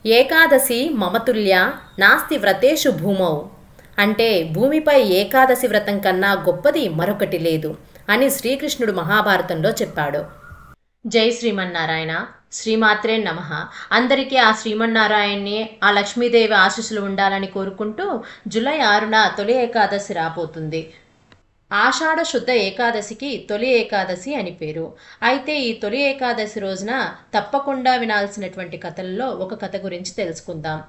ఏకాదశి మమతుల్య నాస్తి వ్రతేషు భూమౌ అంటే భూమిపై ఏకాదశి వ్రతం కన్నా గొప్పది మరొకటి లేదు అని శ్రీకృష్ణుడు మహాభారతంలో చెప్పాడు. జై శ్రీమన్నారాయణ. శ్రీమాత్రే నమః. అందరికీ ఆ శ్రీమన్నారాయణ్ణి, ఆ లక్ష్మీదేవి ఆశీస్సులు ఉండాలని కోరుకుంటూ జూలై 6న తొలి ఏకాదశి రాబోతుంది. ఆషాఢ శుద్ధ ఏకాదశికి తొలి ఏకాదశి అని పేరు. అయితే ఈ తొలి ఏకాదశి రోజున తప్పకుండా వినాల్సినటువంటి కథల్లో ఒక కథ గురించి తెలుసుకుందాం.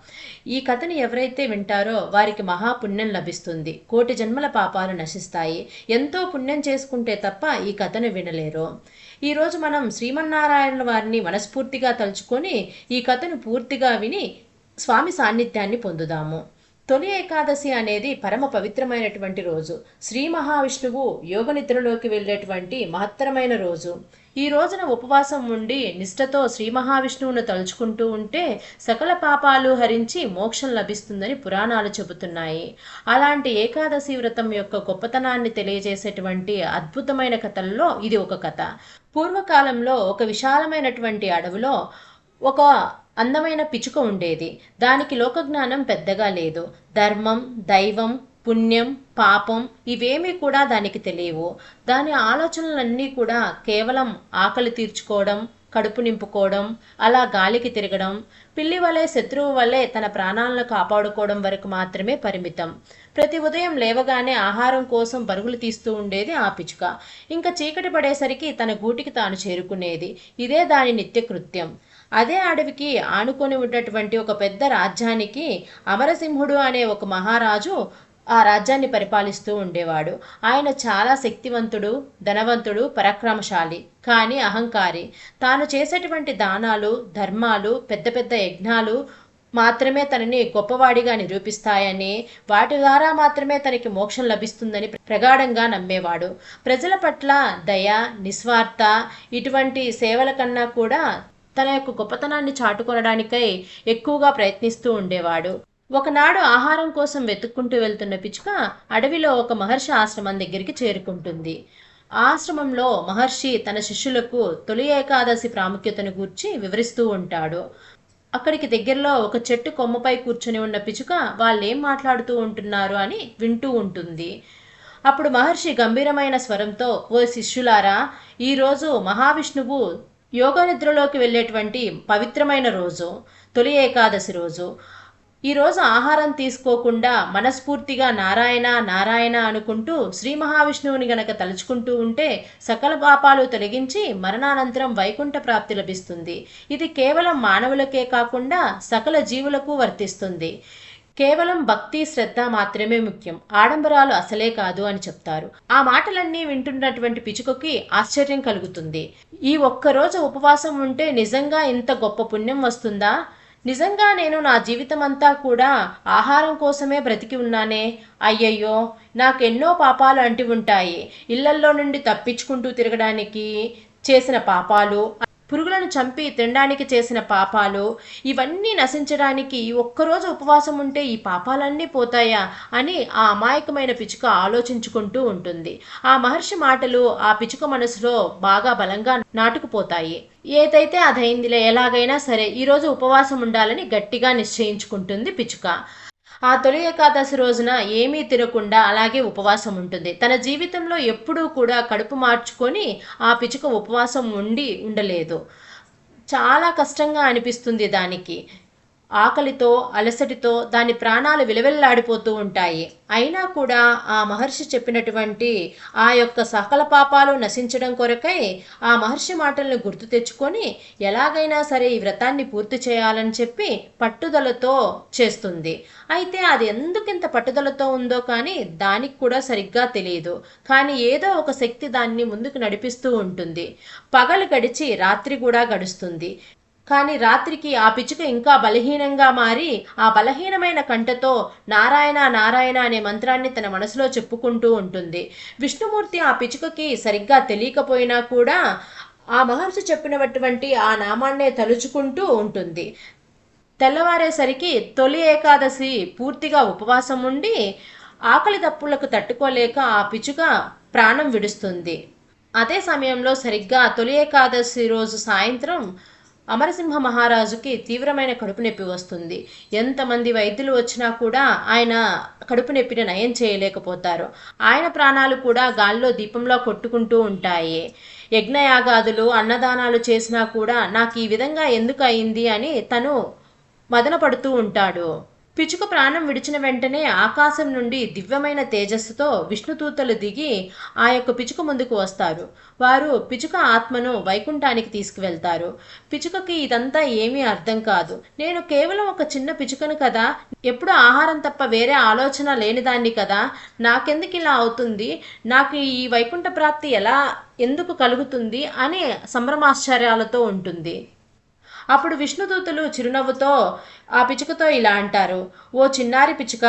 ఈ కథని ఎవరైతే వింటారో వారికి మహాపుణ్యం లభిస్తుంది. కోటి జన్మల పాపాలు నశిస్తాయి. ఎంతో పుణ్యం చేసుకుంటే తప్ప ఈ కథను వినలేరు. ఈరోజు మనం శ్రీమన్నారాయణ వారిని మనస్ఫూర్తిగా తలుచుకొని ఈ కథను పూర్తిగా విని స్వామి సాన్నిధ్యాన్ని పొందుదాము. తొలి ఏకాదశి అనేది పరమ పవిత్రమైనటువంటి రోజు. శ్రీ మహావిష్ణువు యోగ నిద్రలోకి వెళ్ళేటువంటి మహత్తరమైన రోజు. ఈ రోజున ఉపవాసం ఉండి నిష్ఠతో శ్రీ మహావిష్ణువును తలుచుకుంటూ ఉంటే సకల పాపాలు హరించి మోక్షం లభిస్తుందని పురాణాలు చెబుతున్నాయి. అలాంటి ఏకాదశి వ్రతం యొక్క గొప్పతనాన్ని తెలియజేసేటువంటి అద్భుతమైన కథల్లో ఇది ఒక కథ. పూర్వకాలంలో ఒక విశాలమైనటువంటి అడవిలో ఒక అందమైన పిచుక ఉండేది. దానికి లోకజ్ఞానం పెద్దగా లేదు. ధర్మం, దైవం, పుణ్యం, పాపం ఇవేమీ కూడా దానికి తెలియవు. దాని ఆలోచనలన్నీ కూడా కేవలం ఆకలి తీర్చుకోవడం, కడుపు నింపుకోవడం, అలా గాలికి తిరగడం, పిల్లి వలె శత్రువు వలె తన ప్రాణాలను కాపాడుకోవడం వరకు మాత్రమే పరిమితం. ప్రతి ఉదయం లేవగానే ఆహారం కోసం పరుగులు తీస్తూ ఉండేది ఆ పిచుక. ఇంకా చీకటి పడేసరికి తన గూటికి తాను చేరుకునేది. ఇదే దాని నిత్యకృత్యం. అదే అడవికి ఆనుకొని ఉన్నటువంటి ఒక పెద్ద రాజ్యానికి అమరసింహుడు అనే ఒక మహారాజు ఆ రాజ్యాన్ని పరిపాలిస్తూ ఉండేవాడు. ఆయన చాలా శక్తివంతుడు, ధనవంతుడు, పరాక్రమశాలి, కానీ అహంకారి. తాను చేసేటువంటి దానాలు, ధర్మాలు, పెద్ద పెద్ద యజ్ఞాలు మాత్రమే తనని గొప్పవాడిగా నిరూపిస్తాయని, వాటి ద్వారా మాత్రమే తనకి మోక్షం లభిస్తుందని ప్రగాఢంగా నమ్మేవాడు. ప్రజల పట్ల దయ, నిస్వార్థ ఇటువంటి సేవల కన్నా కూడా తన యొక్క గొప్పతనాన్ని చాటుకొనడానికై ఎక్కువగా ప్రయత్నిస్తూ ఉండేవాడు. ఒకనాడు ఆహారం కోసం వెతుక్కుంటూ వెళ్తున్న పిచుక అడవిలో ఒక మహర్షి ఆశ్రమం దగ్గరికి చేరుకుంటుంది. ఆశ్రమంలో మహర్షి తన శిష్యులకు తొలి ఏకాదశి ప్రాముఖ్యతను గూర్చి వివరిస్తూ ఉంటాడు. అక్కడికి దగ్గరలో ఒక చెట్టు కొమ్మపై కూర్చొని ఉన్న పిచుక వాళ్ళేం మాట్లాడుతూ ఉంటున్నారు అని వింటూ ఉంటుంది. అప్పుడు మహర్షి గంభీరమైన స్వరంతో, ఓ శిష్యులారా, ఈరోజు మహావిష్ణువు యోగ నిద్రలోకి వెళ్ళేటువంటి పవిత్రమైన రోజు, తొలి ఏకాదశి రోజు. ఈరోజు ఆహారం తీసుకోకుండా మనస్ఫూర్తిగా నారాయణ నారాయణ అనుకుంటూ శ్రీ మహావిష్ణువుని గనక తలుచుకుంటూ ఉంటే సకల పాపాలు తొలగించి మరణానంతరం వైకుంఠ ప్రాప్తి లభిస్తుంది. ఇది కేవలం మానవులకే కాకుండా సకల జీవులకు వర్తిస్తుంది. కేవలం భక్తి, శ్రద్ధ మాత్రమే ముఖ్యం, ఆడంబరాలు అసలే కాదు అని చెప్తారు. ఆ మాటలన్నీ వింటున్నటువంటి పిచుకకి ఆశ్చర్యం కలుగుతుంది. ఈ ఒక్కరోజు ఉపవాసం ఉంటే నిజంగా ఇంత గొప్ప పుణ్యం వస్తుందా? నిజంగా నేను నా జీవితం అంతా కూడా ఆహారం కోసమే బ్రతికి ఉన్నానే. అయ్యయ్యో, నాకెన్నో పాపాలు అంటి ఉంటాయి. ఇళ్లల్లో నుండి తప్పించుకుంటూ తిరగడానికి చేసిన పాపాలు, పురుగులను చంపి తినడానికి చేసిన పాపాలు, ఇవన్నీ నశించడానికి ఒక్కరోజు ఉపవాసం ఉంటే ఈ పాపాలన్నీ పోతాయా అని ఆ అమాయకమైన పిచుక ఆలోచించుకుంటూ ఉంటుంది. ఆ మహర్షి మాటలు ఆ పిచుక మనసులో బాగా బలంగా నాటుకుపోతాయి. ఏదైతే అదైందిలే, ఎలాగైనా సరే ఈరోజు ఉపవాసం ఉండాలని గట్టిగా నిశ్చయించుకుంటుంది పిచుక. ఆ తొలి ఏకాదశి రోజున ఏమీ తినకుండా అలాగే ఉపవాసం ఉంటుంది. తన జీవితంలో ఎప్పుడూ కూడా కడుపు మార్చుకొని ఆ పిచుక ఉపవాసం ఉండలేదు. చాలా కష్టంగా అనిపిస్తుంది దానికి. ఆకలితో, అలసటితో దాని ప్రాణాలు విలవిల్లాడిపోతూ ఉంటాయి. అయినా కూడా ఆ మహర్షి చెప్పినటువంటి ఆ యొక్క సకల పాపాలు నశించడం కొరకై ఆ మహర్షి మాటలను గుర్తు తెచ్చుకొని ఎలాగైనా సరే ఈ వ్రతాన్ని పూర్తి చేయాలని చెప్పి పట్టుదలతో చేస్తుంది. అయితే అది ఎందుకింత పట్టుదలతో ఉందో కానీ దానికి కూడా సరిగ్గా తెలియదు. కానీ ఏదో ఒక శక్తి దాన్ని ముందుకు నడిపిస్తూ ఉంటుంది. పగలు గడిచి రాత్రి కూడా గడుస్తుంది. కానీ రాత్రికి ఆ పిచుక ఇంకా బలహీనంగా మారి ఆ బలహీనమైన కంఠతో నారాయణ నారాయణ అనే మంత్రాన్ని తన మనసులో చెప్పుకుంటూ ఉంటుంది. విష్ణుమూర్తి ఆ పిచుకకి సరిగ్గా తెలియకపోయినా కూడా ఆ మహర్షి చెప్పినటువంటి ఆ నామాన్నే తలుచుకుంటూ ఉంటుంది. తెల్లవారేసరికి తొలి ఏకాదశి పూర్తిగా ఉపవాసం ఉండి ఆకలి దప్పులకు తట్టుకోలేక ఆ పిచుక ప్రాణం విడుస్తుంది. అదే సమయంలో సరిగ్గా తొలి ఏకాదశి రోజు సాయంత్రం అమరసింహ మహారాజుకి తీవ్రమైన కడుపు నొప్పి వస్తుంది. ఎంతమంది వైద్యులు వచ్చినా కూడా ఆయన కడుపు నొప్పిని నయం చేయలేకపోతారు. ఆయన ప్రాణాలు కూడా గాల్లో దీపంలో కొట్టుకుంటూ ఉంటాయి. యజ్ఞయాగాదులు అన్నదానాలు చేసినా కూడా నాకు ఈ విధంగా ఎందుకు అయింది అని తను మదన పడుతూ ఉంటాడు. పిచుక ప్రాణం విడిచిన వెంటనే ఆకాశం నుండి దివ్యమైన తేజస్సుతో విష్ణుదూతలు దిగి ఆ యొక్క పిచుక ముందుకు వస్తారు. వారు పిచుక ఆత్మను వైకుంఠానికి తీసుకువెళ్తారు. పిచుకకి ఇదంతా ఏమీ అర్థం కాదు. నేను కేవలం ఒక చిన్న పిచుకను కదా, ఎప్పుడు ఆహారం తప్ప వేరే ఆలోచన లేనిదాన్ని కదా, నాకెందుకు ఇలా అవుతుంది, నాకు ఈ వైకుంఠ ప్రాప్తి ఎందుకు కలుగుతుంది అని సంభ్రమాశ్చర్యాలతో ఉంటుంది. అప్పుడు విష్ణుదూతలు చిరునవ్వుతో ఆ పిచుకతో ఇలా అంటారు: ఓ చిన్నారి పిచుక,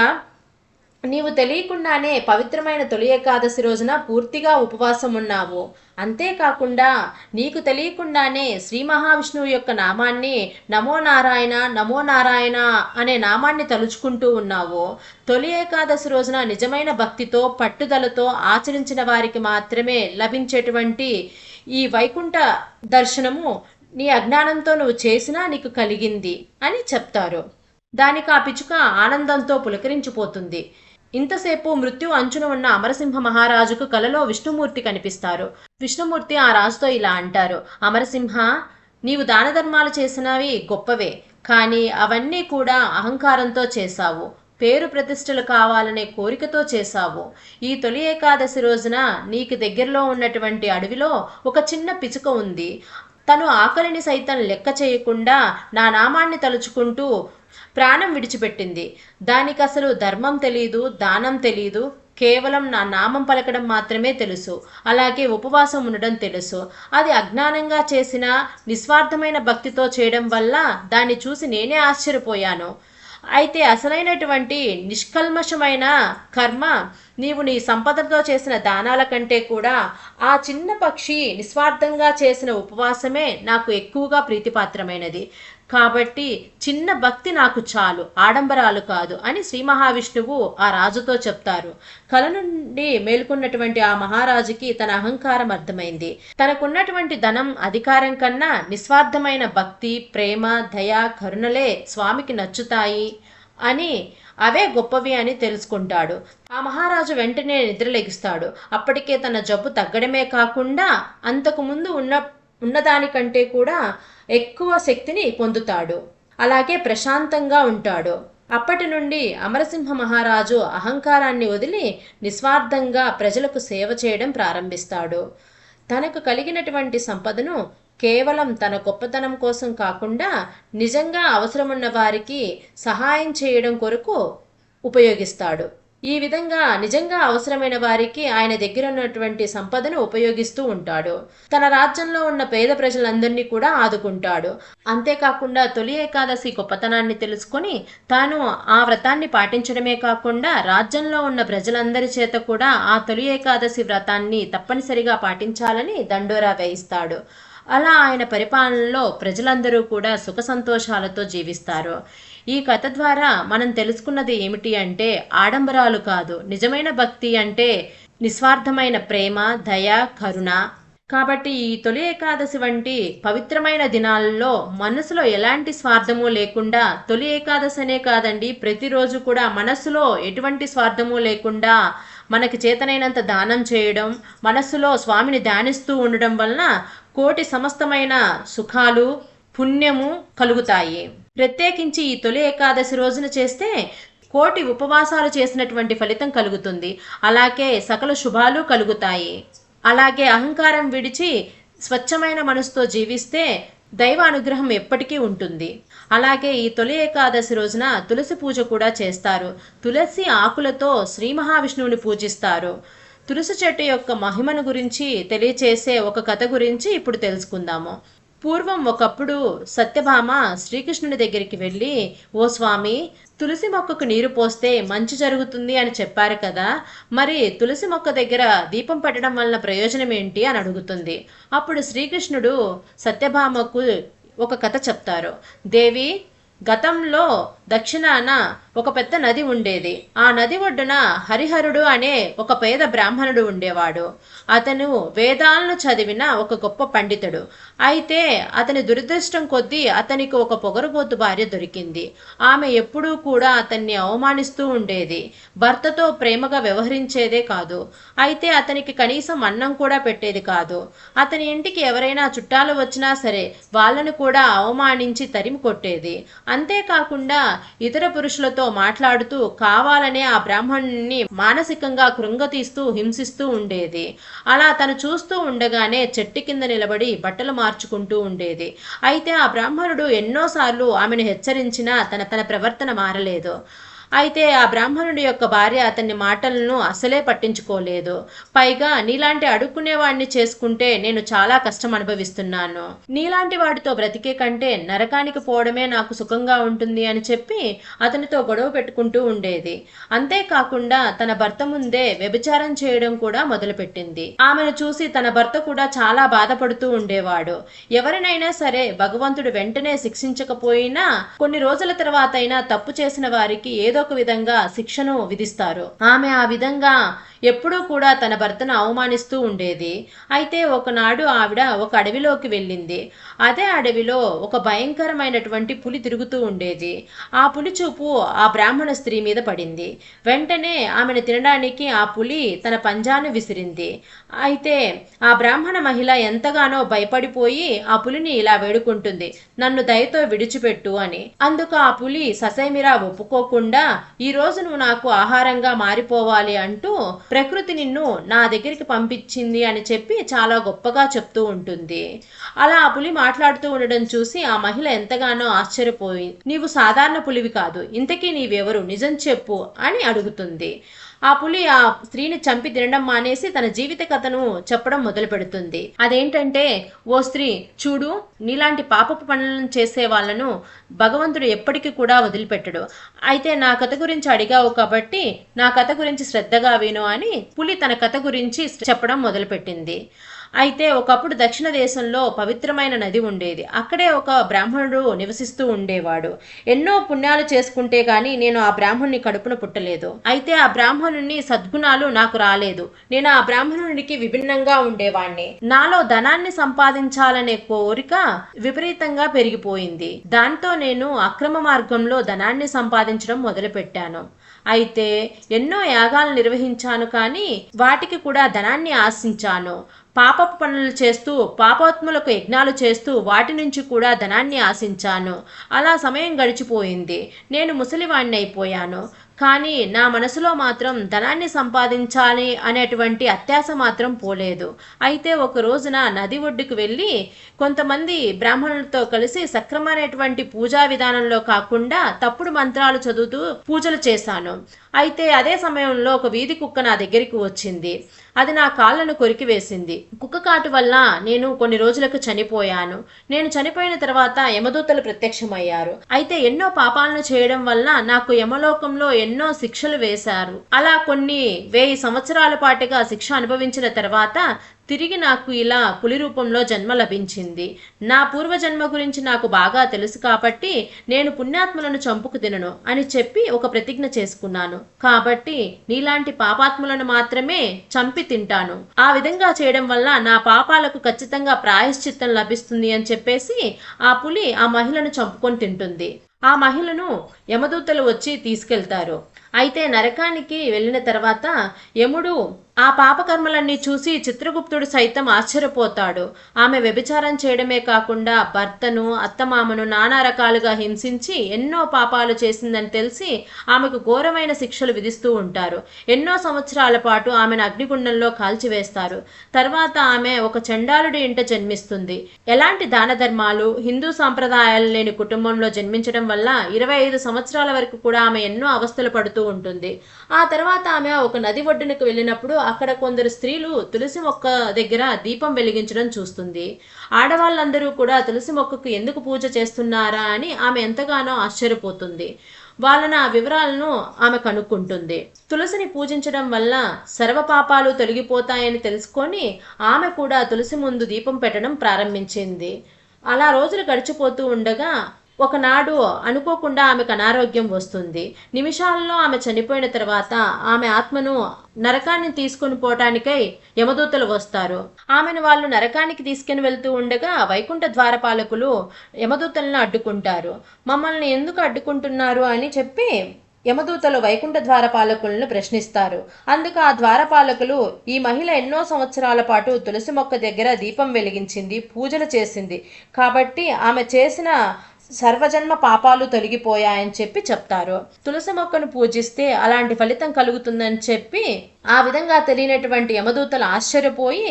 నీవు తెలియకుండానే పవిత్రమైన తొలి ఏకాదశి రోజున పూర్తిగా ఉపవాసం ఉన్నావు. అంతేకాకుండా నీకు తెలియకుండానే శ్రీ మహావిష్ణువు యొక్క నామాన్ని నమో నారాయణ నమో నారాయణ అనే నామాన్ని తలుచుకుంటూ ఉన్నావు. తొలి ఏకాదశి రోజున నిజమైన భక్తితో పట్టుదలతో ఆచరించిన వారికి మాత్రమే లభించేటువంటి ఈ వైకుంఠ దర్శనము నీ అజ్ఞానంతో నువ్వు చేసినా నీకు కలిగింది అని చెప్తారు. దానికి ఆ పిచుక ఆనందంతో పులకరించిపోతుంది. ఇంతసేపు మృత్యు అంచున ఉన్న అమరసింహ మహారాజుకు కలలో విష్ణుమూర్తి కనిపిస్తారు. విష్ణుమూర్తి ఆ రాజుతో ఇలా అంటారు: అమరసింహ, నీవు దాన ధర్మాలు చేసినవి గొప్పవే, కానీ అవన్నీ కూడా అహంకారంతో చేశావు. పేరు ప్రతిష్టలు కావాలనే కోరికతో చేశావు. ఈ తొలి ఏకాదశి రోజున నీకు దగ్గరలో ఉన్నటువంటి అడవిలో ఒక చిన్న పిచుక ఉంది. తను ఆకలిని సైతం లెక్క చేయకుండా నా నామాన్ని తలుచుకుంటూ ప్రాణం విడిచిపెట్టింది. దానికి అసలు ధర్మం తెలీదు, దానం తెలీదు, కేవలం నా నామం పలకడం మాత్రమే తెలుసు. అలాగే ఉపవాసం ఉండడం తెలుసు. అది అజ్ఞానంగా చేసిన నిస్వార్థమైన భక్తితో చేయడం వల్ల దాన్ని చూసి నేనే ఆశ్చర్యపోయాను. అయితే అసలైనటువంటి నిష్కల్మషమైన కర్మ నీవు నీ సంపదతో చేసిన దానాల కంటే కూడా ఆ చిన్న పక్షి నిస్వార్థంగా చేసిన ఉపవాసమే నాకు ఎక్కువగా ప్రీతిపాత్రమైనది. కాబట్టి చిన్న భక్తి నాకు చాలు, ఆడంబరాలు కాదు అని శ్రీ మహావిష్ణువు ఆ రాజుతో చెప్తారు. కల నుండి మేల్కొన్నటువంటి ఆ మహారాజుకి తన అహంకారం అర్థమైంది. తనకున్నటువంటి ధనం, అధికారం కన్నా నిస్వార్థమైన భక్తి, ప్రేమ, దయ, కరుణలే స్వామికి నచ్చుతాయి అని, అవే గొప్పవి అని తెలుసుకుంటాడు. ఆ మహారాజు వెంటనే నిద్రలెగిస్తాడు. అప్పటికే తన జబ్బు తగ్గడమే కాకుండా అంతకుముందు ఉన్నదానికంటే కూడా ఎక్కువ శక్తిని పొందుతాడు. అలాగే ప్రశాంతంగా ఉంటాడు. అప్పటి నుండి అమరసింహ మహారాజు అహంకారాన్ని వదిలి నిస్వార్థంగా ప్రజలకు సేవ చేయడం ప్రారంభిస్తాడు. తనకు కలిగినటువంటి సంపదను కేవలం తన గొప్పతనం కోసం కాకుండా నిజంగా అవసరమున్న వారికి సహాయం చేయడం కొరకు ఉపయోగిస్తాడు. ఈ విధంగా నిజంగా అవసరమైన వారికి ఆయన దగ్గర ఉన్నటువంటి సంపదను ఉపయోగిస్తూ ఉంటాడు. తన రాజ్యంలో ఉన్న పేద ప్రజలందరినీ కూడా ఆదుకుంటాడు. అంతేకాకుండా తొలి ఏకాదశి గొప్పతనాన్ని తెలుసుకొని తాను ఆ వ్రతాన్ని పాటించడమే కాకుండా రాజ్యంలో ఉన్న ప్రజలందరి చేత కూడా ఆ తొలి ఏకాదశి వ్రతాన్ని తప్పనిసరిగా పాటించాలని దండోరా వేయిస్తాడు. అలా ఆయన పరిపాలనలో ప్రజలందరూ కూడా సుఖ సంతోషాలతో జీవిస్తారు. ఈ కథ ద్వారా మనం తెలుసుకున్నది ఏమిటి అంటే, ఆడంబరాలు కాదు, నిజమైన భక్తి అంటే నిస్వార్థమైన ప్రేమ, దయ, కరుణ. కాబట్టి ఈ తొలి ఏకాదశి వంటి పవిత్రమైన దినాల్లో మనసులో ఎలాంటి స్వార్థము లేకుండా, తొలి ఏకాదశి అనే కాదండి, ప్రతిరోజు కూడా మనస్సులో ఎటువంటి స్వార్థము లేకుండా మనకి చేతనైనంత దానం చేయడం, మనస్సులో స్వామిని ధ్యానిస్తూ ఉండడం వలన కోటి సమస్తమైన సుఖాలు, పుణ్యము కలుగుతాయి. ప్రత్యేకించి ఈ తొలి ఏకాదశి రోజున చేస్తే కోటి ఉపవాసాలు చేసినటువంటి ఫలితం కలుగుతుంది. అలాగే సకల శుభాలు కలుగుతాయి. అలాగే అహంకారం విడిచి స్వచ్ఛమైన మనసుతో జీవిస్తే దైవ అనుగ్రహం ఎప్పటికీ ఉంటుంది. అలాగే ఈ తొలి ఏకాదశి రోజున తులసి పూజ కూడా చేస్తారు. తులసి ఆకులతో శ్రీ మహావిష్ణువుని పూజిస్తారు. తులసి చెట్టు యొక్క మహిమను గురించి తెలియచేసే ఒక కథ గురించి ఇప్పుడు తెలుసుకుందాము. పూర్వం ఒకప్పుడు సత్యభామ శ్రీకృష్ణుని దగ్గరికి వెళ్ళి, ఓ స్వామి, తులసి మొక్కకు నీరు పోస్తే మంచి జరుగుతుంది అని చెప్పారు కదా, మరి తులసి మొక్క దగ్గర దీపం పెట్టడం వలన ప్రయోజనం ఏంటి అని అడుగుతుంది. అప్పుడు శ్రీకృష్ణుడు సత్యభామకు ఒక కథ చెప్తారు. దేవి, గతంలో దక్షిణాన ఒక పెద్ద నది ఉండేది. ఆ నది ఒడ్డున హరిహరుడు అనే ఒక పేద బ్రాహ్మణుడు ఉండేవాడు. అతను వేదాలను చదివిన ఒక గొప్ప పండితుడు. అయితే అతని దురదృష్టం కొద్దీ అతనికి ఒక పొగరుబోతు భార్య దొరికింది. ఆమె ఎప్పుడూ కూడా అతన్ని అవమానిస్తూ ఉండేది. భర్తతో ప్రేమగా వ్యవహరించేదే కాదు. అయితే అతనికి కనీసం అన్నం కూడా పెట్టేది కాదు. అతని ఇంటికి ఎవరైనా చుట్టాలు వచ్చినా సరే వాళ్ళను కూడా అవమానించి తరిమి కొట్టేది. అంతేకాకుండా ఇతర పురుషులతో మాట్లాడుతూ కావాలనే ఆ బ్రాహ్మణుని మానసికంగా కృంగతీస్తూ హింసిస్తూ ఉండేది. అలా తను చూస్తూ ఉండగానే చెట్టు కింద నిలబడి బట్టలు మార్చుకుంటూ ఉండేది. అయితే ఆ బ్రాహ్మణుడు ఎన్నోసార్లు ఆమెను హెచ్చరించినా తన ప్రవర్తన మారలేదు. అయితే ఆ బ్రాహ్మణుడి యొక్క భార్య అతని మాటలను అసలే పట్టించుకోలేదు. పైగా నీలాంటి అడుక్కునేవాడిని చేసుకుంటే నేను చాలా కష్టం అనుభవిస్తున్నాను, నీలాంటి వాడితో బ్రతికే కంటే నరకానికి పోవడమే నాకు సుఖంగా ఉంటుంది అని చెప్పి అతనితో గొడవ పెట్టుకుంటూ ఉండేది. అంతేకాకుండా తన భర్త ముందే వ్యభిచారం చేయడం కూడా మొదలుపెట్టింది. ఆమెను చూసి తన భర్త కూడా చాలా బాధపడుతూ ఉండేవాడు. ఎవరినైనా సరే భగవంతుడు వెంటనే శిక్షించకపోయినా కొన్ని రోజుల తర్వాత అయినా తప్పు చేసిన వారికి ఏదో ఒక విధంగా శిక్షను విధిస్తారు. ఆమె ఆ విధంగా ఎప్పుడూ కూడా తన భర్తను అవమానిస్తూ ఉండేది. అయితే ఒకనాడు ఆవిడ ఒక అడవిలోకి వెళ్ళింది. అదే అడవిలో ఒక భయంకరమైనటువంటి పులి తిరుగుతూ ఉండేది. ఆ పులి చూపు ఆ బ్రాహ్మణ స్త్రీ మీద పడింది. వెంటనే ఆమెను తినడానికి ఆ పులి తన పంజాను విసిరింది. అయితే ఆ బ్రాహ్మణ మహిళ ఎంతగానో భయపడిపోయి ఆ పులిని ఇలా వేడుకుంటుంది, నన్ను దయతో విడిచిపెట్టు అని. అందుకు ఆ పులి ససేమిరా ఒప్పుకోకుండా, ఈ రోజు నువ్వు నాకు ఆహారంగా మారిపోవాలి అంటూ ప్రకృతి నిన్ను నా దగ్గరికి పంపించింది అని చెప్పి చాలా గొప్పగా చెప్తూ ఉంటుంది. అలా ఆ పులి మాట్లాడుతూ ఉండడం చూసి ఆ మహిళ ఎంతగానో ఆశ్చర్యపోయి, నీవు సాధారణ పులివి కాదు, ఇంతకీ నీవెవరు, నిజం చెప్పు అని అడుగుతుంది. ఆ పులి ఆ స్త్రీని చంపి తినడం మానేసి తన జీవిత కథను చెప్పడం మొదలు పెడుతుంది. అదేంటంటే, ఓ స్త్రీ చూడు, నీలాంటి పాపపు పనులను చేసే వాళ్ళను భగవంతుడు ఎప్పటికీ కూడా వదిలిపెట్టడు. అయితే నా కథ గురించి అడిగావు కాబట్టి నా కథ గురించి శ్రద్ధగా విను అని పులి తన కథ గురించి చెప్పడం మొదలుపెట్టింది. అయితే ఒకప్పుడు దక్షిణ దేశంలో పవిత్రమైన నది ఉండేది. అక్కడే ఒక బ్రాహ్మణుడు నివసిస్తూ ఉండేవాడు. ఎన్నో పుణ్యాలు చేసుకుంటే గాని నేను ఆ బ్రాహ్మణుని కడుపున పుట్టలేదు. అయితే ఆ బ్రాహ్మణుని సద్గుణాలు నాకు రాలేదు. నేను ఆ బ్రాహ్మణునికి విభిన్నంగా ఉండేవాణ్ణి. నాలో ధనాన్ని సంపాదించాలనే కోరిక విపరీతంగా పెరిగిపోయింది. దాంతో నేను అక్రమ మార్గంలో ధనాన్ని సంపాదించడం మొదలుపెట్టాను. అయితే ఎన్నో యాగాలు నిర్వహించాను, కానీ వాటికి కూడా ధనాన్ని ఆశించాను. పాపపు పనులు చేస్తూ పాపాత్ములకు యజ్ఞాలు చేస్తూ వాటి నుంచి కూడా ధనాన్ని ఆశించాను. అలా సమయం గడిచిపోయింది. నేను ముసలివాణ్ణి అయిపోయాను. కానీ నా మనసులో మాత్రం ధనాన్ని సంపాదించాలి అనేటువంటి అత్యాశ మాత్రం పోలేదు. అయితే ఒక రోజున నది ఒడ్డుకు వెళ్ళి కొంతమంది బ్రాహ్మణులతో కలిసి సక్రమైనటువంటి పూజా విధానంలో కాకుండా తప్పుడు మంత్రాలు చదువుతూ పూజలు చేశాను. అయితే అదే సమయంలో ఒక వీధి కుక్క నా దగ్గరికి వచ్చింది. అది నా కాళ్ళను కొరికి వేసింది. కుక్క కాటు వల్ల నేను కొన్ని రోజులకు చనిపోయాను. నేను చనిపోయిన తర్వాత యమదూతలు ప్రత్యక్షమయ్యారు. అయితే ఎన్నో పాపాలను చేయడం వల్ల నాకు యమలోకంలో ఎన్నో శిక్షలు వేశారు. అలా కొన్ని 1000 సంవత్సరాల పాటుగా శిక్ష అనుభవించిన తర్వాత తిరిగి నాకు ఇలా పులి రూపంలో జన్మ లభించింది. నా పూర్వజన్మ గురించి నాకు బాగా తెలుసు కాబట్టి నేను పుణ్యాత్ములను చంపుకు తినను అని చెప్పి ఒక ప్రతిజ్ఞ చేసుకున్నాను. కాబట్టి నీలాంటి పాపాత్ములను మాత్రమే చంపి తింటాను. ఆ విధంగా చేయడం వల్ల నా పాపాలకు ఖచ్చితంగా ప్రాయశ్చిత్తం లభిస్తుంది అని చెప్పేసి ఆ పులి ఆ మహిళను చంపుకొని తింటుంది. ఆ మహిళను యమదూతలు వచ్చి తీసుకెళ్తారు. అయితే నరకానికి వెళ్ళిన తర్వాత యముడు ఆ పాపకర్మలన్నీ చూసి చిత్రగుప్తుడు సైతం ఆశ్చర్యపోతాడు. ఆమె వ్యభిచారం చేయడమే కాకుండా భర్తను అత్తమామను నానా రకాలుగా హింసించి ఎన్నో పాపాలు చేసిందని తెలిసి ఆమెకు ఘోరమైన శిక్షలు విధిస్తూ ఉంటారు. ఎన్నో సంవత్సరాల పాటు ఆమెను అగ్నిగుండంలో కాల్చివేస్తారు. తర్వాత ఆమె ఒక చండాలుడి ఇంట జన్మిస్తుంది. ఎలాంటి దాన ధర్మాలు హిందూ సాంప్రదాయాలు లేని కుటుంబంలో జన్మించడం వల్ల 25 సంవత్సరాల వరకు కూడా ఆమె ఎన్నో అవస్థలు పడుతూ ఉంటుంది. ఆ తర్వాత ఆమె ఒక నది ఒడ్డునకు వెళ్ళినప్పుడు అక్కడ కొందరు స్త్రీలు తులసి మొక్క దగ్గర దీపం వెలిగించడం చూస్తుంది. ఆడవాళ్ళందరూ కూడా తులసి మొక్కకు ఎందుకు పూజ చేస్తున్నారా అని ఆమె ఎంతగానో ఆశ్చర్యపోతుంది. వాళ్ళని ఆ వివరాలను ఆమె కనుక్కుంటుంది. తులసిని పూజించడం వల్ల సర్వపాపాలు తొలగిపోతాయని తెలుసుకొని ఆమె కూడా తులసి ముందు దీపం పెట్టడం ప్రారంభించింది. అలా రోజులు గడిచిపోతూ ఉండగా ఒకనాడు అనుకోకుండా ఆమెకు అనారోగ్యం వస్తుంది. నిమిషాల్లో ఆమె చనిపోయిన తర్వాత ఆమె ఆత్మను నరకాన్ని తీసుకుని పోవటానికై యమదూతలు వస్తారు. ఆమెను వాళ్ళు నరకానికి తీసుకుని వెళ్తూ ఉండగా వైకుంఠ ద్వారపాలకులు యమదూతలను అడ్డుకుంటారు. మమ్మల్ని ఎందుకు అడ్డుకుంటున్నారు అని చెప్పి యమదూతలు వైకుంఠ ద్వారపాలకులను ప్రశ్నిస్తారు. అందుకు ఆ ద్వారపాలకులు, ఈ మహిళ ఎన్నో సంవత్సరాల పాటు తులసి మొక్క దగ్గర దీపం వెలిగించింది, పూజలు చేసింది, కాబట్టి ఆమె చేసిన సర్వజన్మ పాపాలు తొలగిపోయాయని చెప్పి చెప్తారు. తులసి మొక్కను పూజిస్తే అలాంటి ఫలితం కలుగుతుందని చెప్పి ఆ విధంగా తెలియనటువంటి యమదూతలు ఆశ్చర్యపోయి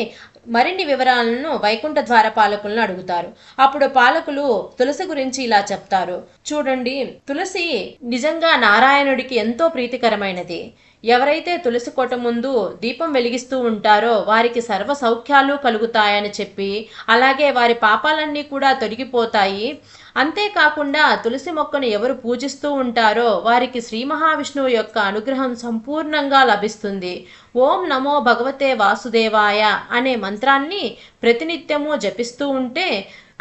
మరిన్ని వివరాలను వైకుంఠ ద్వార పాలకులను అడుగుతారు. అప్పుడు పాలకులు తులసి గురించి ఇలా చెప్తారు. చూడండి, తులసి నిజంగా నారాయణుడికి ఎంతో ప్రీతికరమైనది. ఎవరైతే తులసి కోట ముందు దీపం వెలిగిస్తూ ఉంటారో వారికి సర్వ సౌఖ్యాలు కలుగుతాయని చెప్పి, అలాగే వారి పాపాలన్నీ కూడా తొలగిపోతాయి. అంతేకాకుండా తులసి మొక్కను ఎవరు పూజిస్తూ ఉంటారో వారికి శ్రీ మహావిష్ణువు యొక్క అనుగ్రహం సంపూర్ణంగా లభిస్తుంది. ఓం నమో భగవతే వాసుదేవాయ అనే మంత్రాన్ని ప్రతినిత్యము జపిస్తూ ఉంటే,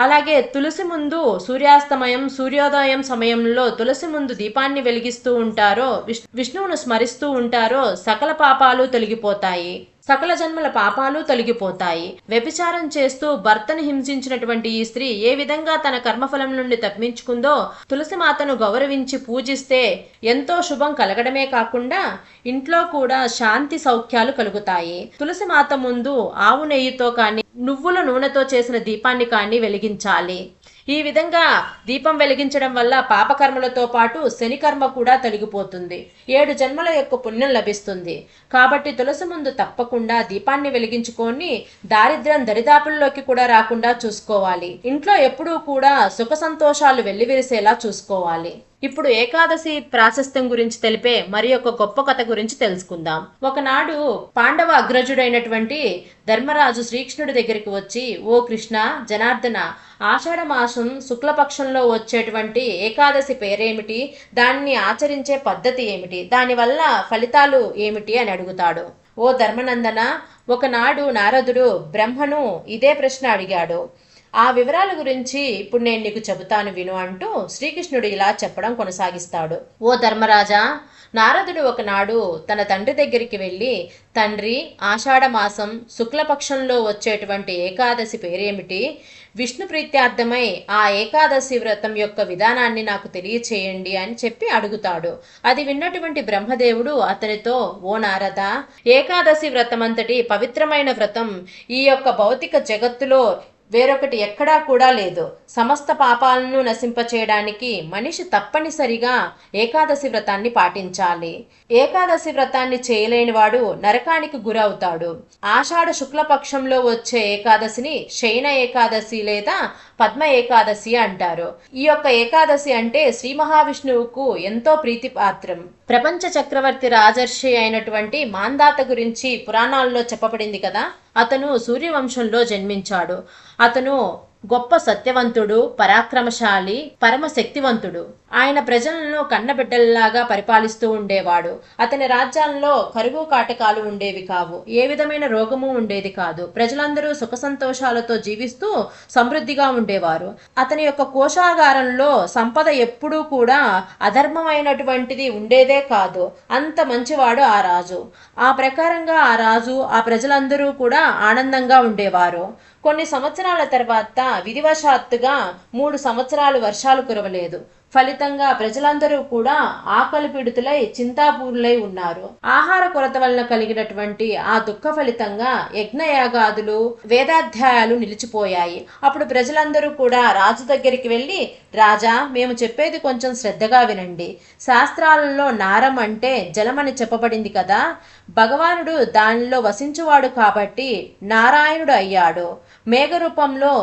అలాగే తులసి ముందు సూర్యాస్తమయం, సూర్యోదయం సమయంలో తులసి ముందు దీపాన్ని వెలిగిస్తూ ఉంటారో, విష్ణువును స్మరిస్తూ ఉంటారో సకల పాపాలు తొలగిపోతాయి, సకల జన్మల పాపాలు తొలగిపోతాయి. వ్యభిచారం చేస్తూ భర్తను హింసించినటువంటి ఈ స్త్రీ ఏ విధంగా తన కర్మఫలం నుండి తప్పించుకుందో, తులసి మాతను గౌరవించి పూజిస్తే ఎంతో శుభం కలగడమే కాకుండా ఇంట్లో కూడా శాంతి సౌఖ్యాలు కలుగుతాయి. తులసి మాత ముందు ఆవు నెయ్యితో కానీ నువ్వుల నూనెతో చేసిన దీపాన్ని కానీ వెలిగించాలి. ఈ విధంగా దీపం వెలిగించడం వల్ల పాపకర్మలతో పాటు శనికర్మ కూడా తొలగిపోతుంది. 7 జన్మల యొక్క పుణ్యం లభిస్తుంది. కాబట్టి తులసి ముందు తప్పకుండా దీపాన్ని వెలిగించుకొని దారిద్ర్యం దరిదాపుల్లోకి కూడా రాకుండా చూసుకోవాలి. ఇంట్లో ఎప్పుడూ కూడా సుఖ సంతోషాలు వెల్లివిరిసేలా చూసుకోవాలి. ఇప్పుడు ఏకాదశి ప్రాశస్త్యం గురించి తెలిపే మరి ఒక గొప్ప కథ గురించి తెలుసుకుందాం. ఒకనాడు పాండవ అగ్రజుడైనటువంటి ధర్మరాజు శ్రీకృష్ణుడి దగ్గరికి వచ్చి, ఓ కృష్ణ, జనార్దన, ఆషాఢ మాసం శుక్లపక్షంలో వచ్చేటువంటి ఏకాదశి పేరేమిటి, దాన్ని ఆచరించే పద్ధతి ఏమిటి, దానివల్ల ఫలితాలు ఏమిటి అని అడుగుతాడు. ఓ ధర్మనందన, ఒకనాడు నారదుడు బ్రహ్మను ఇదే ప్రశ్న అడిగాడు. ఆ వివరాల గురించి ఇప్పుడు నేను నీకు చెబుతాను విను అంటూ శ్రీకృష్ణుడు ఇలా చెప్పడం కొనసాగిస్తాడు. ఓ ధర్మరాజా, నారదుడు ఒకనాడు తన తండ్రి దగ్గరికి వెళ్ళి, తండ్రి, ఆషాఢ మాసం శుక్లపక్షంలో వచ్చేటువంటి ఏకాదశి పేరేమిటి, విష్ణు ప్రీత్యార్థమై ఆ ఏకాదశి వ్రతం యొక్క విధానాన్ని నాకు తెలియచేయండి అని చెప్పి అడుగుతాడు. అది విన్నటువంటి బ్రహ్మదేవుడు అతనితో, ఓ నారద, ఏకాదశి వ్రతం అంతటి పవిత్రమైన వ్రతం ఈ యొక్క భౌతిక జగత్తులో వేరొకటి ఎక్కడా కూడా లేదు. సమస్త పాపాలను నశింపచేయడానికి మనిషి తప్పనిసరిగా ఏకాదశి వ్రతాన్ని పాటించాలి. ఏకాదశి వ్రతాన్ని చేయలేని వాడు నరకానికి గురవుతాడు. ఆషాఢ శుక్లపక్షంలో వచ్చే ఏకాదశిని శయన ఏకాదశి లేదా పద్మ ఏకాదశి అంటారు. ఈ యొక్క ఏకాదశి అంటే శ్రీ మహావిష్ణువుకు ఎంతో ప్రీతిపాత్రం. ప్రపంచ చక్రవర్తి రాజర్షి అయినటువంటి మాందాత గురించి పురాణాల్లో చెప్పబడింది కదా. అతను సూర్యవంశంలో జన్మించాడు. అతను గొప్ప సత్యవంతుడు, పరాక్రమశాలి, పరమ శక్తివంతుడు. ఆయన ప్రజలను కన్నబిడ్డల్లాగా పరిపాలిస్తూ ఉండేవాడు. అతని రాజ్యాల్లో కరువు కాటకాలు ఉండేవి కావు. ఏ విధమైన రోగము ఉండేది కాదు. ప్రజలందరూ సుఖ సంతోషాలతో జీవిస్తూ సమృద్ధిగా ఉండేవారు. అతని యొక్క కోశాగారంలో సంపద ఎప్పుడూ కూడా అధర్మమైనటువంటిది ఉండేదే కాదు. అంత మంచివాడు ఆ రాజు. ఆ ప్రకారంగా ఆ రాజు, ఆ ప్రజలందరూ కూడా ఆనందంగా ఉండేవారు. కొన్ని సంవత్సరాల తర్వాత విధివశాత్తుగా 3 సంవత్సరాలు వర్షాలు కురవలేదు. ఫలితంగా ప్రజలందరూ కూడా ఆకలి పీడితులై చింతాపూరులై ఉన్నారు. ఆహార కొరత వలన కలిగినటువంటి ఆ దుఃఖ ఫలితంగా యజ్ఞయాగాదులు, వేదాధ్యాయాలు నిలిచిపోయాయి. అప్పుడు ప్రజలందరూ కూడా రాజు దగ్గరికి వెళ్ళి, రాజా, మేము చెప్పేది కొంచెం శ్రద్ధగా వినండి. శాస్త్రాలలో నారం అంటే జలమని చెప్పబడింది కదా. భగవానుడు దానిలో వసించువాడు కాబట్టి నారాయణుడు అయ్యాడు. మేఘరూపంలో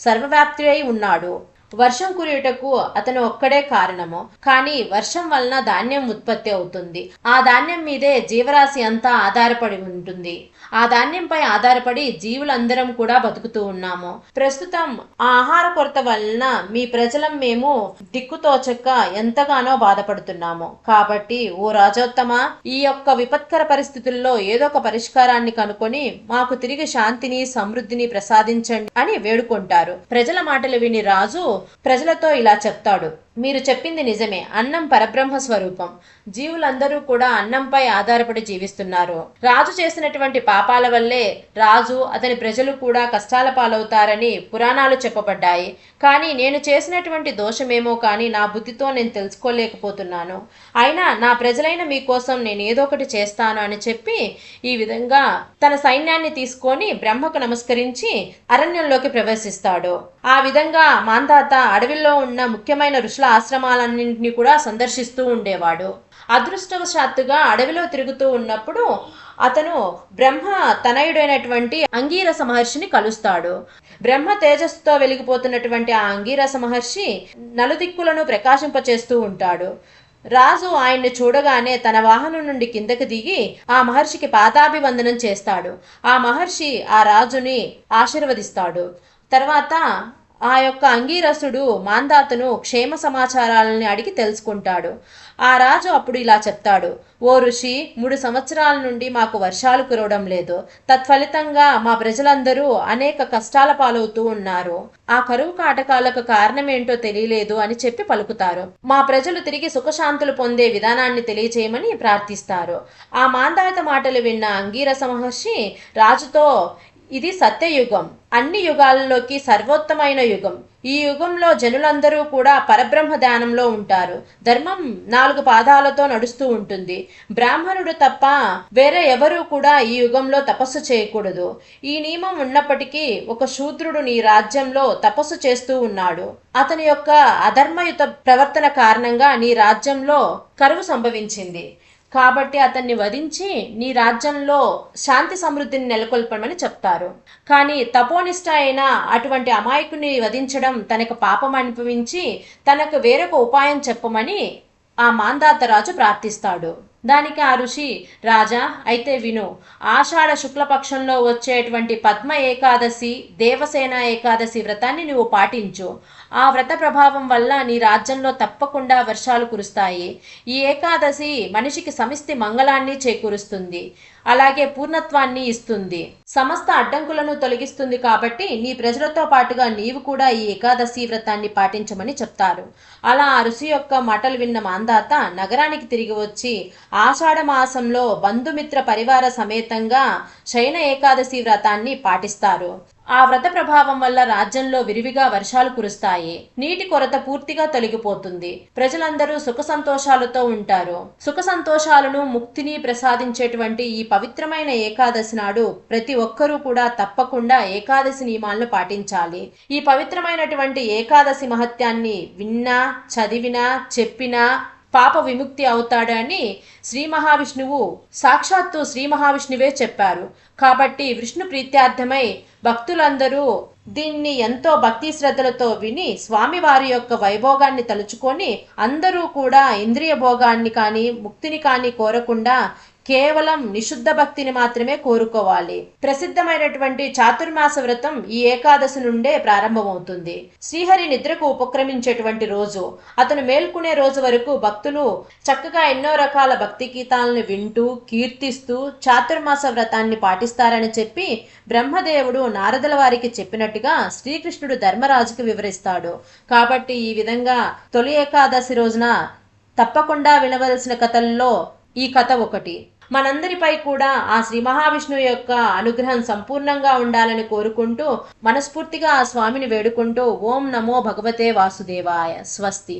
సర్వవ్యాప్తి ఉన్నాడు. వర్షం కురియుటకు అతను ఒక్కడే కారణము. కానీ వర్షం వలన ధాన్యం ఉత్పత్తి అవుతుంది. ఆ ధాన్యం మీదే జీవరాశి అంతా ఆధారపడి ఉంటుంది. ఆ ధాన్యంపై ఆధారపడి జీవులందరం కూడా బతుకుతూ ఉన్నాము. ప్రస్తుతం ఆ ఆహార కొరత వలన మీ ప్రజలం మేము దిక్కుతోచక ఎంతగానో బాధపడుతున్నాము. కాబట్టి ఓ రాజోత్తమ, ఈ యొక్క విపత్కర పరిస్థితుల్లో ఏదో ఒక పరిష్కారాన్ని కనుకొని మాకు తిరిగి శాంతిని, సమృద్ధిని ప్రసాదించండి అని వేడుకుంటారు. ప్రజల మాటలు విని రాజు ప్రజలతో ఇలా చెప్తాడు: మీరు చెప్పింది నిజమే. అన్నం పరబ్రహ్మ స్వరూపం. జీవులందరూ కూడా అన్నంపై ఆధారపడి జీవిస్తున్నారు. రాజు చేసినటువంటి పాపాల వల్లే రాజు అతని ప్రజలు కూడా కష్టాల పాలవుతారని పురాణాలు చెప్పబడ్డాయి. కానీ నేను చేసినటువంటి దోషమేమో కానీ నా బుద్ధితో నేను తెలుసుకోలేకపోతున్నాను. అయినా నా ప్రజలైన మీకోసం నేను ఏదో ఒకటి చేస్తాను అని చెప్పి ఈ విధంగా తన సైన్యాన్ని తీసుకొని బ్రహ్మకు నమస్కరించి అరణ్యంలోకి ప్రవేశిస్తాడు. ఆ విధంగా మాంధాత అడవిలో ఉన్న ముఖ్యమైన ఋషుల ఆశ్రమాలన్నింటినీ కూడా సందర్శిస్తూ ఉండేవాడు. అదృష్టవశాత్తుగా అడవిలో తిరుగుతూ ఉన్నప్పుడు అతను బ్రహ్మ తనయుడైనటువంటి అంగీరస మహర్షిని కలుస్తాడు. బ్రహ్మ తేజస్సుతో వెలిగిపోతున్నటువంటి ఆ అంగీరస మహర్షి నలుదిక్కులను ప్రకాశింపచేస్తూ ఉంటాడు. రాజు ఆయన్ని చూడగానే తన వాహనం నుండి కిందకి దిగి ఆ మహర్షికి పాదాభివందనం చేస్తాడు. ఆ మహర్షి ఆ రాజుని ఆశీర్వదిస్తాడు. తర్వాత ఆ యొక్క అంగీరసుడు మాంధాతను క్షేమ సమాచారాలని అడిగి తెలుసుకుంటాడు. ఆ రాజు అప్పుడు ఇలా చెప్తాడు: ఓ ఋషి, 3 సంవత్సరాల నుండి మాకు వర్షాలు కురవడం లేదు. తత్ఫలితంగా మా ప్రజలందరూ అనేక కష్టాల పాలవుతూ ఉన్నారు. ఆ కరువు కాటకాలకు కారణమేంటో తెలియలేదు అని చెప్పి పలుకుతారు. మా ప్రజలు తిరిగి సుఖశాంతులు పొందే విధానాన్ని తెలియచేయమని ప్రార్థిస్తారు. ఆ మాంధాత మాటలు విన్న అంగీరస మహర్షి రాజుతో: ఇది సత్యయుగం, అన్ని యుగాలలోకి సర్వోత్తమైన యుగం. ఈ యుగంలో జనులందరూ కూడా పరబ్రహ్మ ధ్యానంలో ఉంటారు. ధర్మం 4 పాదాలతో నడుస్తూ ఉంటుంది. బ్రాహ్మణుడు తప్ప వేరే ఎవరూ కూడా ఈ యుగంలో తపస్సు చేయకూడదు. ఈ నియమం ఉన్నప్పటికీ ఒక శూద్రుడు నీ రాజ్యంలో తపస్సు చేస్తూ ఉన్నాడు. అతని యొక్క అధర్మయుత ప్రవర్తన కారణంగా నీ రాజ్యంలో కరువు సంభవించింది. కాబట్టి అతన్ని వధించి నీ రాజ్యంలో శాంతి సమృద్ధిని నెలకొల్పమని చెప్తారు. కానీ తపోనిష్ట అయిన అటువంటి అమాయకుని వధించడం తనకు పాపం అనిపించి తనకు వేరొక ఉపాయం చెప్పమని ఆ మాంధాత రాజు ప్రార్థిస్తాడు. దానికి ఆ ఋషి: రాజా, అయితే విను. ఆషాఢ శుక్లపక్షంలో వచ్చేటువంటి పద్మ ఏకాదశి, దేవసేన ఏకాదశి వ్రతాన్ని నువ్వు పాటించు. ఆ వ్రత ప్రభావం వల్ల నీ రాజ్యంలో తప్పకుండా వర్షాలు కురుస్తాయి. ఈ ఏకాదశి మనిషికి సమిష్టి మంగళాన్ని చేకూరుస్తుంది, అలాగే పూర్ణత్వాన్ని ఇస్తుంది, సమస్త అడ్డంకులను తొలగిస్తుంది. కాబట్టి నీ ప్రజలతో పాటుగా నీవు కూడా ఈ ఏకాదశి వ్రతాన్ని పాటించమని చెప్తారు. అలా ఆ ఋషి యొక్క మాటలు విన్న మాంధాత నగరానికి తిరిగి వచ్చి ఆషాఢ మాసంలో బంధుమిత్ర పరివార సమేతంగా శయన ఏకాదశి వ్రతాన్ని పాటిస్తారు. ఆ వ్రత ప్రభావం వల్ల రాజ్యంలో విరివిగా వర్షాలు కురుస్తాయి. నీటి కొరత పూర్తిగా తొలగిపోతుంది. ప్రజలందరూ సుఖ సంతోషాలతో ఉంటారు. సుఖ సంతోషాలను, ముక్తిని ప్రసాదించేటువంటి ఈ పవిత్రమైన ఏకాదశి నాడు ప్రతి ఒక్కరూ కూడా తప్పకుండా ఏకాదశి నియమాలను పాటించాలి. ఈ పవిత్రమైనటువంటి ఏకాదశి మహత్యాన్ని విన్నా, చదివినా, చెప్పినా పాప విముక్తి అవుతాడని శ్రీ మహావిష్ణువు సాక్షాత్తు శ్రీ మహావిష్ణువే చెప్పారు. కాబట్టి విష్ణు ప్రీత్యార్థమై భక్తులందరూ దీన్ని ఎంతో భక్తి శ్రద్ధలతో విని స్వామివారి యొక్క వైభోగాన్ని తలుచుకొని అందరూ కూడా ఇంద్రియ భోగాన్ని కానీ ముక్తిని కానీ కోరకుండా కేవలం నిశుద్ధ భక్తిని మాత్రమే కోరుకోవాలి. ప్రసిద్ధమైనటువంటి చాతుర్మాస వ్రతం ఈ ఏకాదశి నుండే ప్రారంభమవుతుంది. శ్రీహరి నిద్రకు ఉపక్రమించేటువంటి రోజు. అతను మేల్కొనే రోజు వరకు భక్తులు చక్కగా ఎన్నో రకాల భక్తి గీతాలను వింటూ కీర్తిస్తూ చాతుర్మాస వ్రతాన్ని పాటిస్తారని చెప్పి బ్రహ్మదేవుడు నారదుల వారికి చెప్పినట్టుగా శ్రీకృష్ణుడు ధర్మరాజుకు వివరిస్తాడు. కాబట్టి ఈ విధంగా తొలి ఏకాదశి రోజున తప్పకుండా వినవలసిన కథల్లో ఈ కథ ఒకటి. మనందరిపై కూడా ఆ శ్రీ మహావిష్ణువు యొక్క అనుగ్రహం సంపూర్ణంగా ఉండాలని కోరుకుంటూ మనస్ఫూర్తిగా ఆ స్వామిని వేడుకుంటూ ఓం నమో భగవతే వాసుదేవాయ. స్వస్తి.